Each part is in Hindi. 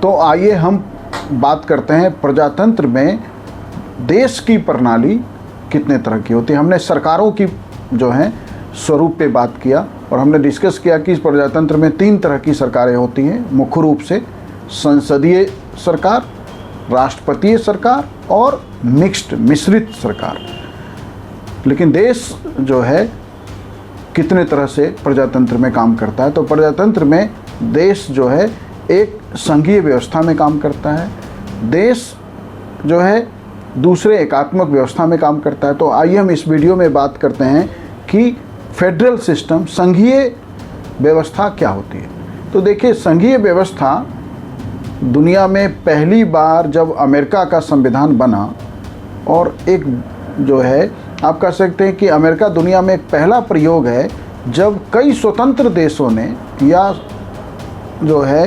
तो आइए हम बात करते हैं प्रजातंत्र में देश की प्रणाली कितने तरह की होती है। हमने सरकारों की जो है स्वरूप पे बात किया और हमने डिस्कस किया कि इस प्रजातंत्र में 3 तरह की सरकारें होती हैं मुख्य रूप से, संसदीय सरकार, राष्ट्रपतीय सरकार और मिश्रित सरकार। लेकिन देश जो है कितने तरह से प्रजातंत्र में काम करता है, तो प्रजातंत्र में देश जो है एक संघीय व्यवस्था में काम करता है, देश जो है दूसरे एकात्मक व्यवस्था में काम करता है। तो आइए हम इस वीडियो में बात करते हैं कि फेडरल सिस्टम, संघीय व्यवस्था क्या होती है। तो देखिए, संघीय व्यवस्था दुनिया में पहली बार जब अमेरिका का संविधान बना, और एक जो है आप कह सकते हैं कि अमेरिका दुनिया में एक पहला प्रयोग है जब कई स्वतंत्र देशों ने या जो है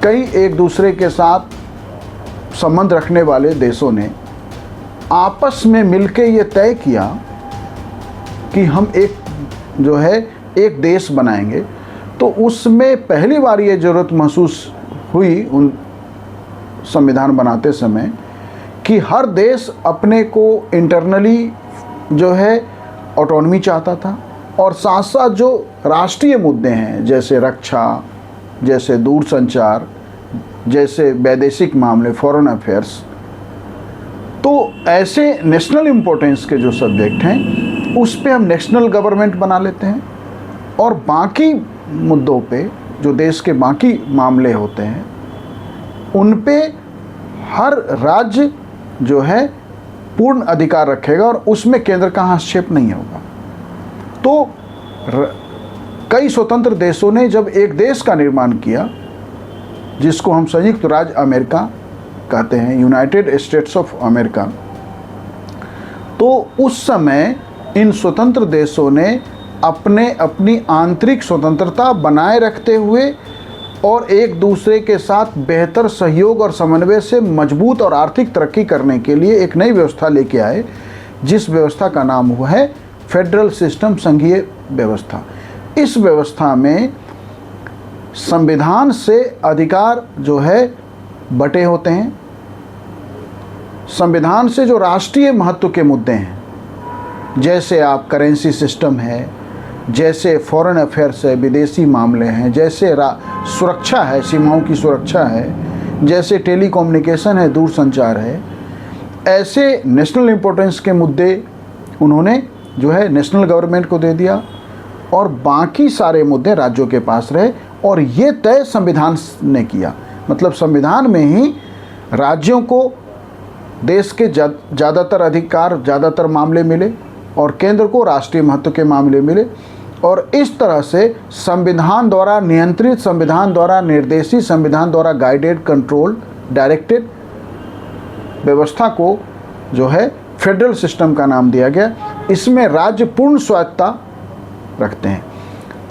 कई एक दूसरे के साथ संबंध रखने वाले देशों ने आपस में मिलके ये तय किया कि हम एक जो है एक देश बनाएंगे। तो उसमें पहली बार ये ज़रूरत महसूस हुई उन संविधान बनाते समय कि हर देश अपने को इंटरनली जो है ऑटोनॉमी चाहता था, और साथ साथ जो राष्ट्रीय मुद्दे हैं जैसे रक्षा, जैसे दूरसंचार, जैसे वैदेशिक मामले, फॉरेन अफेयर्स, तो ऐसे नेशनल इम्पोर्टेंस के जो सब्जेक्ट हैं उस पे हम नेशनल गवर्नमेंट बना लेते हैं, और बाकी मुद्दों पे जो देश के बाकी मामले होते हैं उन पे हर राज्य जो है पूर्ण अधिकार रखेगा और उसमें केंद्र का हस्तक्षेप नहीं होगा। तो कई स्वतंत्र देशों ने जब एक देश का निर्माण किया जिसको हम संयुक्त राज्य अमेरिका कहते हैं, यूनाइटेड स्टेट्स ऑफ अमेरिका, तो उस समय इन स्वतंत्र देशों ने अपनी आंतरिक स्वतंत्रता बनाए रखते हुए और एक दूसरे के साथ बेहतर सहयोग और समन्वय से मजबूत और आर्थिक तरक्की करने के लिए एक नई व्यवस्था लेके आए, जिस व्यवस्था का नाम हुआ है फेडरल सिस्टम, संघीय व्यवस्था। इस व्यवस्था में संविधान से अधिकार जो है बटे होते हैं। संविधान से जो राष्ट्रीय महत्व के मुद्दे हैं, जैसे आप करेंसी सिस्टम है, जैसे फॉरेन अफेयर्स है, विदेशी मामले हैं, जैसे सुरक्षा है, सीमाओं की सुरक्षा है, जैसे टेलीकम्युनिकेशन है, दूरसंचार है, ऐसे नेशनल इम्पोर्टेंस के मुद्दे उन्होंने जो है नेशनल गवर्नमेंट को दे दिया और बाकी सारे मुद्दे राज्यों के पास रहे। और ये तय संविधान ने किया, मतलब संविधान में ही राज्यों को देश के ज़्यादातर अधिकार, ज़्यादातर मामले मिले और केंद्र को राष्ट्रीय महत्व के मामले मिले। और इस तरह से संविधान द्वारा नियंत्रित, संविधान द्वारा निर्देशित, संविधान द्वारा गाइडेड, कंट्रोल, डायरेक्टेड व्यवस्था को जो है फेडरल सिस्टम का नाम दिया गया। इसमें राज्य पूर्ण स्वायत्तता रखते हैं।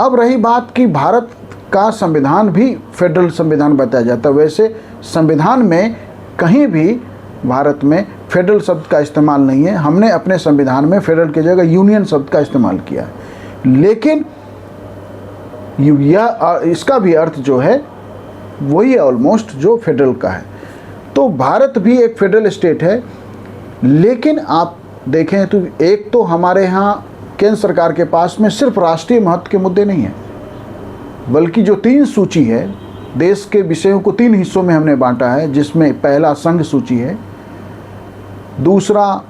अब रही बात कि भारत का संविधान भी फेडरल संविधान बताया जाता है। वैसे संविधान में कहीं भी भारत में फेडरल शब्द का इस्तेमाल नहीं है। हमने अपने संविधान में फेडरल की जगह यूनियन शब्द का इस्तेमाल किया है, लेकिन यह इसका भी अर्थ जो है वही है ऑलमोस्ट जो फेडरल का है। तो भारत भी एक फेडरल स्टेट है, लेकिन आप देखें तो एक तो हमारे यहाँ केंद्र सरकार के पास में सिर्फ राष्ट्रीय महत्व के मुद्दे नहीं हैं, बल्कि जो 3 सूची है देश के विषयों को 3 हिस्सों में हमने बांटा है, जिसमें पहला संघ सूची है, दूसरा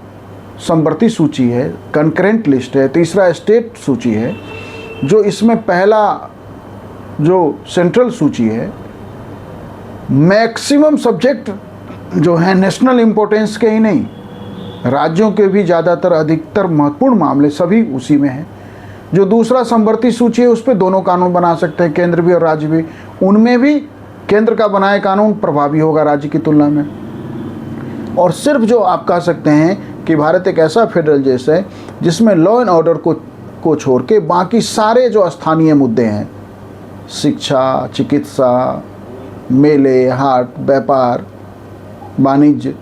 समवर्ती सूची है, कंकरेंट लिस्ट है, तीसरा स्टेट सूची है। जो इसमें पहला जो सेंट्रल सूची है, मैक्सिमम सब्जेक्ट जो है नेशनल इम्पोर्टेंस के ही नहीं, राज्यों के भी ज़्यादातर अधिकतर महत्वपूर्ण मामले सभी उसी में हैं। जो दूसरा समवर्ती सूची है उस पर दोनों कानून बना सकते हैं, केंद्र भी और राज्य भी। उनमें भी केंद्र का बनाए कानून प्रभावी होगा राज्य की तुलना में। और सिर्फ जो आप कह सकते हैं कि भारत एक ऐसा फेडरल देश है जिसमें लॉ एंड ऑर्डर को छोड़ के बाकी सारे जो स्थानीय मुद्दे हैं, शिक्षा, चिकित्सा, मेले, हाट, व्यापार, वाणिज्य,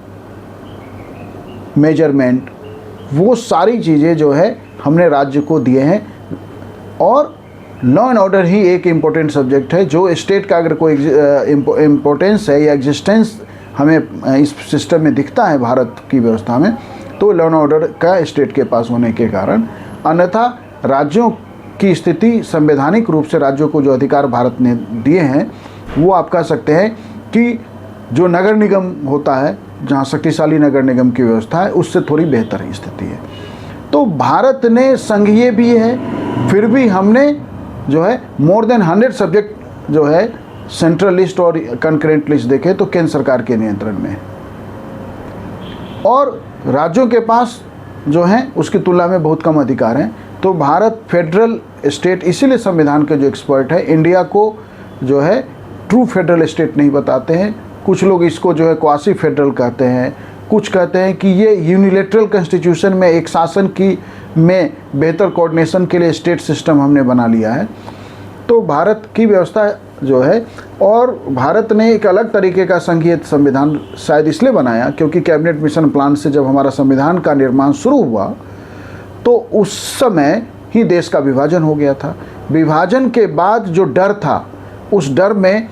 मेजरमेंट, वो सारी चीज़ें जो है हमने राज्य को दिए हैं। और लॉ एंड ऑर्डर ही एक इम्पोर्टेंट सब्जेक्ट है। जो स्टेट का अगर कोई इम्पोर्टेंस है या एग्जिस्टेंस हमें इस सिस्टम में दिखता है भारत की व्यवस्था में, तो लॉ एंड ऑर्डर का स्टेट के पास होने के कारण। अन्यथा राज्यों की स्थिति, संवैधानिक रूप से राज्यों को जो अधिकार भारत ने दिए हैं, वो आप कह सकते हैं कि जो नगर निगम होता है, जहाँ शक्तिशाली नगर निगम की व्यवस्था है, उससे थोड़ी बेहतर स्थिति है। तो भारत ने संघीय भी है, फिर भी हमने जो है मोर देन 100 सब्जेक्ट जो है सेंट्रल लिस्ट और कंकरेंट लिस्ट देखे तो केंद्र सरकार के नियंत्रण में है, और राज्यों के पास जो है उसकी तुलना में बहुत कम अधिकार हैं। तो भारत फेडरल स्टेट, इसीलिए संविधान के जो एक्सपर्ट है इंडिया को जो है ट्रू फेडरल स्टेट नहीं बताते हैं। कुछ लोग इसको जो है क्वासी फेडरल कहते हैं, कुछ कहते हैं कि ये यूनिलेटरल कॉन्स्टिट्यूशन में एक शासन की में बेहतर कोऑर्डिनेशन के लिए स्टेट सिस्टम हमने बना लिया है। तो भारत की व्यवस्था जो है, और भारत ने एक अलग तरीके का संघीय संविधान शायद इसलिए बनाया क्योंकि कैबिनेट मिशन प्लान से जब हमारा संविधान का निर्माण शुरू हुआ तो उस समय ही देश का विभाजन हो गया था। विभाजन के बाद जो डर था, उस डर में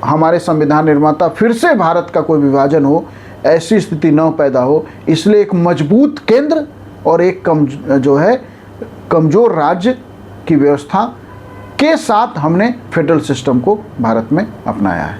हमारे संविधान निर्माता फिर से भारत का कोई विभाजन हो, ऐसी स्थिति न पैदा हो, इसलिए एक मजबूत केंद्र और एक कमज़ोर राज्य की व्यवस्था के साथ हमने फेडरल सिस्टम को भारत में अपनाया है।